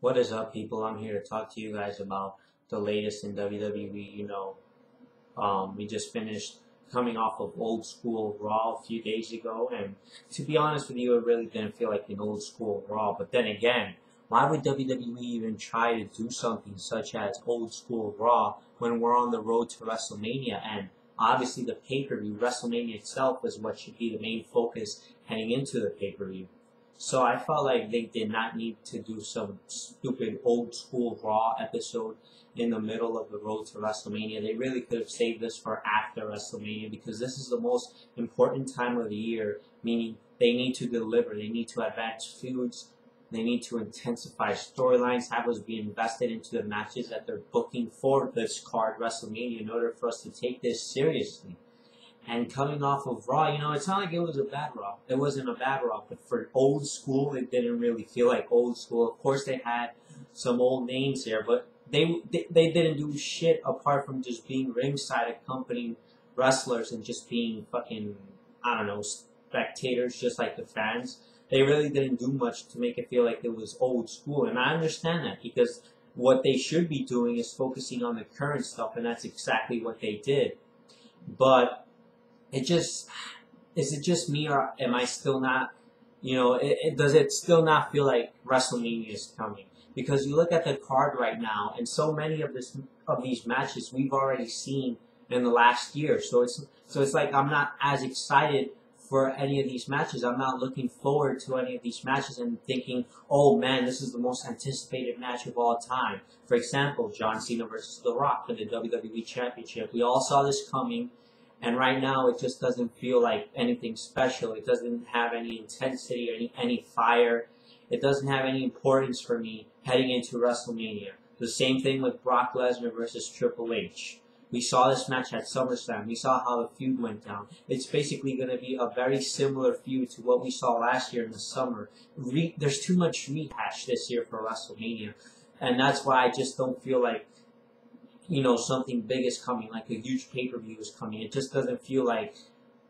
What is up, people? I'm here to talk to you guys about the latest in WWE. We just finished coming off of Old School Raw a few days ago, and to be honest with you, it really didn't feel like an Old School Raw. But then again, why would WWE even try to do something such as Old School Raw when we're on the road to WrestleMania? And obviously, the pay-per-view, WrestleMania itself, is what should be the main focus heading into the pay-per-view. So I felt like they did not need to do some stupid old school Raw episode in the middle of the road to WrestleMania. They really could have saved this for after WrestleMania, because this is the most important time of the year, meaning they need to deliver. They need to advance feuds. They need to intensify storylines, have us be invested into the matches that they're booking for this card, WrestleMania, in order for us to take this seriously. And coming off of Raw, it's not like it was a bad Raw. It wasn't a bad Raw, but for old school, it didn't really feel like old school. Of course, they had some old names here, but they didn't do shit apart from just being ringside accompanying wrestlers and just being fucking, I don't know, spectators, just like the fans. They really didn't do much to make it feel like it was old school, and I understand that, because what they should be doing is focusing on the current stuff, and that's exactly what they did. But is it just me, or am I still not, does it still not feel like WrestleMania is coming? Because you look at the card right now, and so many of these matches we've already seen in the last year. So it's like I'm not as excited for any of these matches. I'm not looking forward to any of these matches and thinking, oh man, this is the most anticipated match of all time. For example, John Cena versus The Rock for the WWE Championship. We all saw this coming. And right now, it just doesn't feel like anything special. It doesn't have any intensity or any fire. It doesn't have any importance for me heading into WrestleMania. The same thing with Brock Lesnar versus Triple H. We saw this match at SummerSlam. We saw how the feud went down. It's basically going to be a very similar feud to what we saw last year in the summer. There's too much rehash this year for WrestleMania. And that's why I just don't feel like something big is coming, like a huge pay-per-view is coming. It just doesn't feel like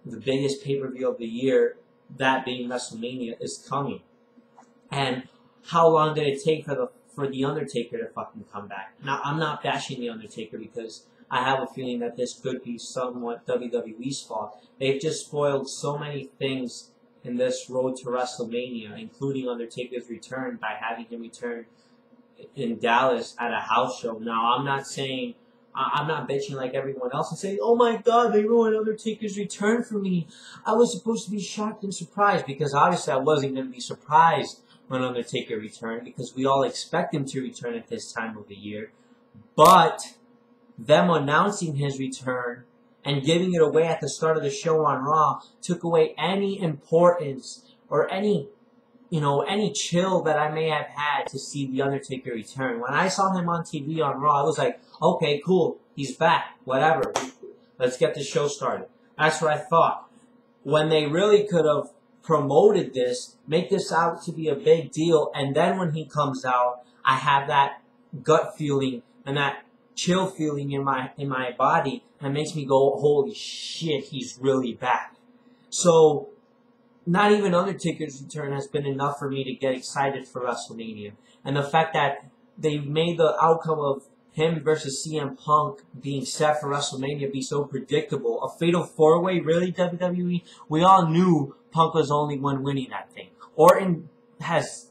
the biggest pay-per-view of the year, that being WrestleMania, is coming. And how long did it take for the Undertaker to fucking come back? Now, I'm not bashing the Undertaker, because I have a feeling that this could be somewhat WWE's fault. They've just spoiled so many things in this road to WrestleMania, including Undertaker's return, by having him return in Dallas at a house show. Now, I'm not bitching like everyone else and saying, oh my god, they ruined Undertaker's return for me. I was supposed to be shocked and surprised, because obviously I wasn't going to be surprised when Undertaker returned, because we all expect him to return at this time of the year. But them announcing his return and giving it away at the start of the show on Raw took away any importance or any chill that I may have had to see The Undertaker return. When I saw him on TV on Raw, I was like, okay, cool, he's back, whatever. Let's get the show started. That's what I thought. When they really could have promoted this, make this out to be a big deal, and then when he comes out, I have that gut feeling and that chill feeling in my body that makes me go, holy shit, he's really back. So, not even Undertaker's return has been enough for me to get excited for WrestleMania. And the fact that they made the outcome of him versus CM Punk being set for WrestleMania be so predictable. A fatal four-way, really, WWE? We all knew Punk was the only one winning that thing. Orton has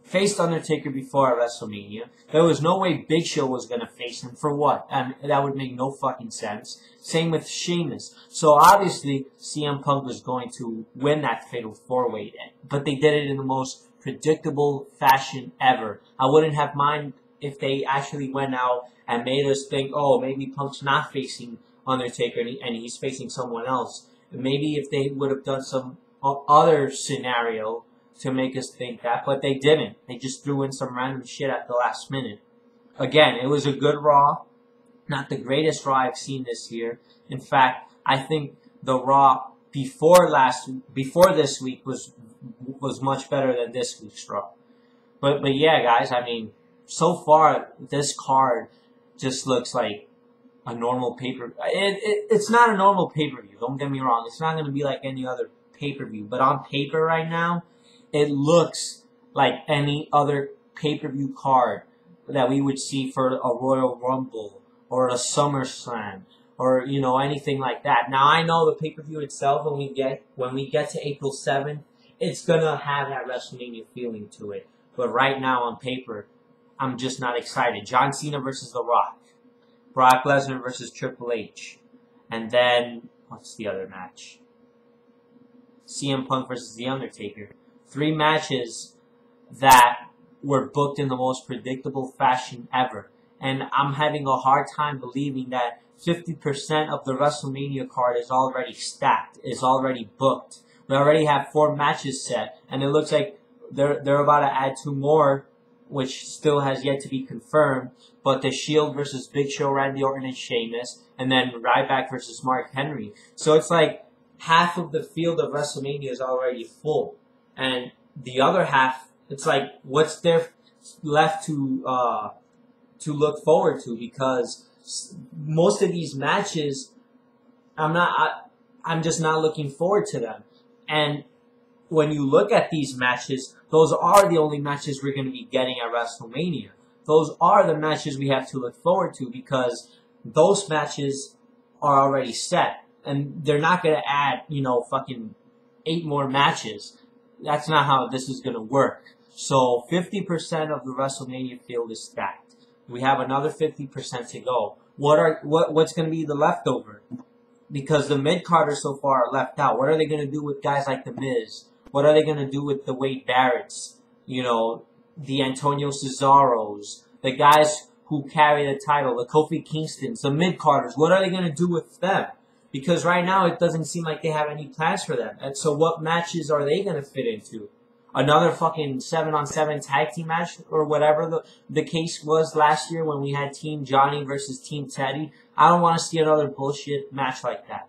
faced Undertaker before at WrestleMania. There was no way Big Show was going to face him. For what? That would make no fucking sense. Same with Sheamus. So obviously, CM Punk was going to win that fatal four-way. But they did it in the most predictable fashion ever. I wouldn't have mind if they actually went out and made us think, oh, maybe Punk's not facing Undertaker and he's facing someone else. Maybe if they would have done some other scenario to make us think that, but they didn't. They just threw in some random shit at the last minute. Again, it was a good Raw. Not the greatest Raw I've seen this year. In fact, I think the Raw before this week was much better than this week's Raw. But yeah, guys, I mean, so far this card just looks like a normal pay-per-view. It's not a normal pay-per-view. Don't get me wrong. It's not going to be like any other pay-per-view. But on paper right now, it looks like any other pay-per-view card that we would see for a Royal Rumble or a SummerSlam or, you know, anything like that. Now, I know the pay-per-view itself, when we get to April 7th, it's gonna have that WrestleMania feeling to it. But right now on paper, I'm just not excited. John Cena versus The Rock. Brock Lesnar versus Triple H. And then, what's the other match? CM Punk versus The Undertaker. 3 matches that were booked in the most predictable fashion ever. And I'm having a hard time believing that 50% of the WrestleMania card is already stacked, is already booked. We already have 4 matches set, and it looks like they're about to add 2 more, which still has yet to be confirmed. But the Shield versus Big Show, Randy Orton, and Sheamus, and then Ryback versus Mark Henry. So it's like half of the field of WrestleMania is already full, and the other half, it's like, what's there left to look forward to? Because most of these matches, I'm just not looking forward to them. And when you look at these matches, those are the only matches we're going to be getting at WrestleMania. Those are the matches we have to look forward to, because those matches are already set. And they're not going to add, you know, fucking 8 more matches. That's not how this is going to work. So 50% of the WrestleMania field is stacked. We have another 50% to go. What's going to be the leftover? Because the mid-carders so far are left out. What are they going to do with guys like The Miz? What are they going to do with the Wade Barretts? You know, the Antonio Cesaros, the guys who carry the title, the Kofi Kingstons, the mid-carders. What are they going to do with them? Because right now it doesn't seem like they have any plans for them. And so what matches are they going to fit into? Another fucking 7-on-7 tag team match, or whatever the case was last year when we had Team Johnny versus Team Teddy. I don't want to see another bullshit match like that.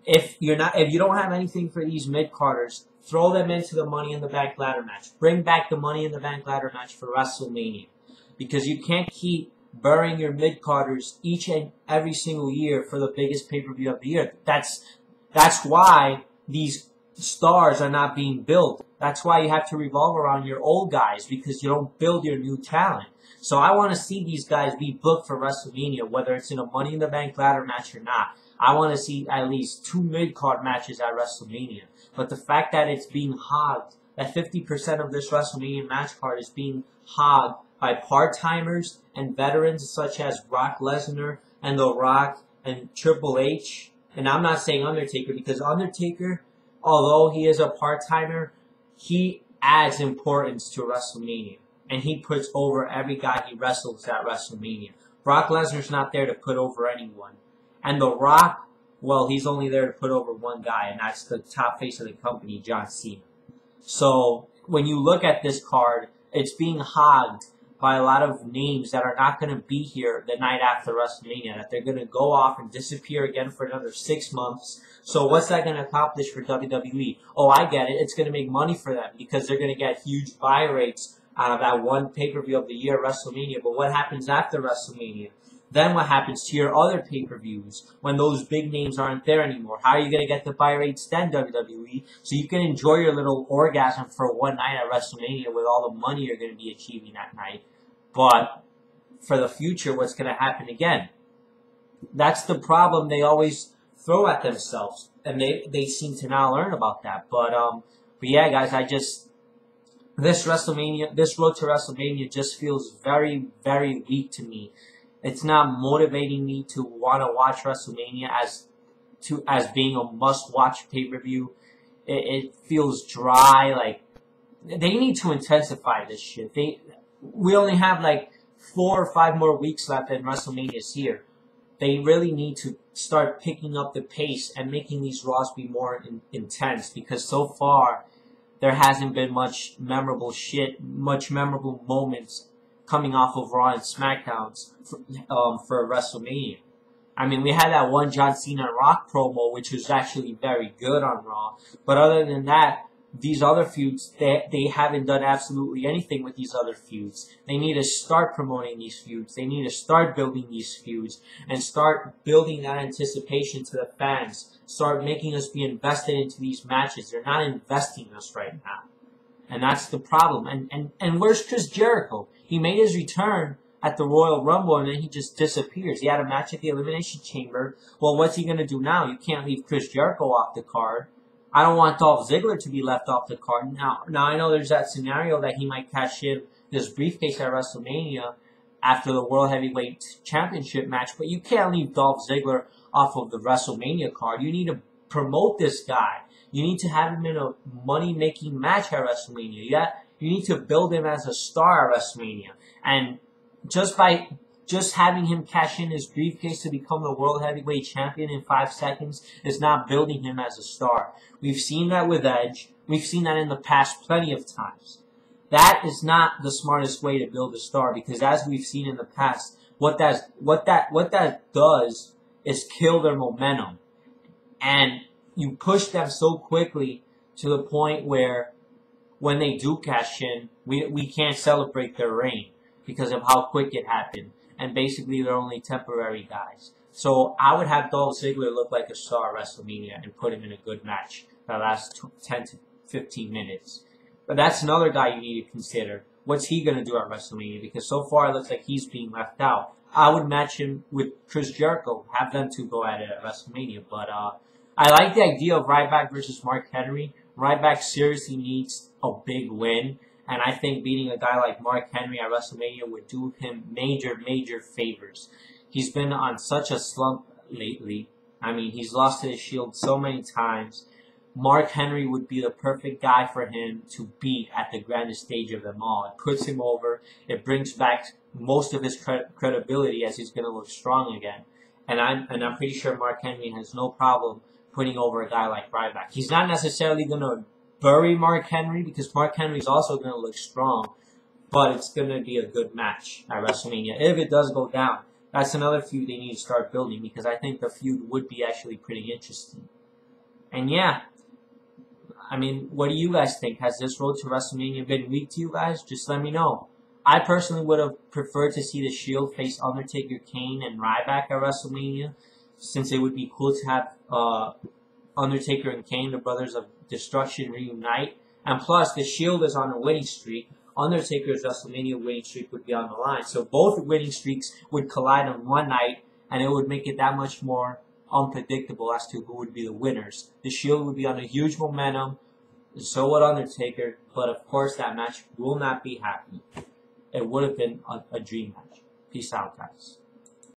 If you don't have anything for these mid-carders, throw them into the Money in the Bank ladder match. Bring back the Money in the Bank ladder match for WrestleMania. Because you can't keep burying your mid-carders each and every single year for the biggest pay-per-view of the year. That's why these stars are not being built. That's why you have to revolve around your old guys, because you don't build your new talent. So I want to see these guys be booked for WrestleMania, whether it's in a Money in the Bank ladder match or not. I want to see at least 2 mid-card matches at WrestleMania. But the fact that it's being hogged, that 50% of this WrestleMania match card is being hogged by part-timers and veterans such as Brock Lesnar and The Rock and Triple H. And I'm not saying Undertaker, because Undertaker, although he is a part-timer, he adds importance to WrestleMania. And he puts over every guy he wrestles at WrestleMania. Brock Lesnar's not there to put over anyone. And The Rock, well, he's only there to put over one guy, and that's the top face of the company, John Cena. So when you look at this card, it's being hogged by a lot of names that are not going to be here the night after WrestleMania, that they're going to go off and disappear again for another 6 months. So what's that going to accomplish for WWE? Oh, I get it. It's going to make money for them, because they're going to get huge buy rates out of that one pay-per-view of the year, WrestleMania. But what happens after WrestleMania? Then what happens to your other pay-per-views when those big names aren't there anymore? How are you going to get the buy rates then, WWE? So you can enjoy your little orgasm for one night at WrestleMania with all the money you're going to be achieving that night. But for the future, what's going to happen again? That's the problem they always throw at themselves. And they seem to not learn about that. But yeah, guys, this road to WrestleMania just feels very, very weak to me. It's not motivating me to want to watch WrestleMania as being a must-watch pay-per-view. It feels dry. Like, they need to intensify this shit. We only have like 4 or 5 more weeks left, and WrestleMania's here. They really need to start picking up the pace and making these Raws be more intense, because so far there hasn't been much memorable moments coming off of Raw and SmackDowns for WrestleMania. I mean, we had that one John Cena and Rock promo, which was actually very good on Raw. But other than that, these other feuds, they haven't done absolutely anything with these other feuds. They need to start promoting these feuds. They need to start building these feuds and start building that anticipation to the fans. Start making us be invested into these matches. They're not investing in us right now. And that's the problem. And where's Chris Jericho? He made his return at the Royal Rumble, and then he just disappears. He had a match at the Elimination Chamber. Well, what's he going to do now? You can't leave Chris Jericho off the card. I don't want Dolph Ziggler to be left off the card. Now I know there's that scenario that he might cash in this briefcase at WrestleMania after the World Heavyweight Championship match, but you can't leave Dolph Ziggler off of the WrestleMania card. You need to promote this guy. You need to have him in a money-making match at WrestleMania. You need to build him as a star at WrestleMania. And just having him cash in his briefcase to become the World Heavyweight Champion in 5 seconds is not building him as a star. We've seen that with Edge. We've seen that in the past plenty of times. That is not the smartest way to build a star, because as we've seen in the past, what that does is kill their momentum. And you push them so quickly to the point where when they do cash in, we can't celebrate their reign because of how quick it happened. And basically, they're only temporary guys. So I would have Dolph Ziggler look like a star at WrestleMania and put him in a good match that lasts 10 to 15 minutes. But that's another guy you need to consider. What's he going to do at WrestleMania? Because so far it looks like he's being left out. I would match him with Chris Jericho. Have them two go at it at WrestleMania. But I like the idea of Ryback versus Mark Henry. Ryback seriously needs a big win. And I think beating a guy like Mark Henry at WrestleMania would do him major, major favors. He's been on such a slump lately. I mean, he's lost his Shield so many times. Mark Henry would be the perfect guy for him to beat at the grandest stage of them all. It puts him over. It brings back most of his credibility, as he's going to look strong again. And I'm pretty sure Mark Henry has no problem putting over a guy like Ryback. He's not necessarily going to bury Mark Henry, because Mark Henry's also going to look strong, but it's going to be a good match at WrestleMania. If it does go down, that's another feud they need to start building, because I think the feud would be actually pretty interesting. And yeah, I mean, what do you guys think? Has this road to WrestleMania been weak to you guys? Just let me know. I personally would have preferred to see the Shield face Undertaker, Kane, and Ryback at WrestleMania, since it would be cool to have Undertaker and Kane, the Brothers of Destruction, reunite. And plus, the Shield is on a winning streak. Undertaker's WrestleMania winning streak would be on the line. So both winning streaks would collide on one night, and it would make it that much more unpredictable as to who would be the winners. The Shield would be on a huge momentum, so would Undertaker, but of course that match will not be happening. It would have been a dream match. Peace out, guys.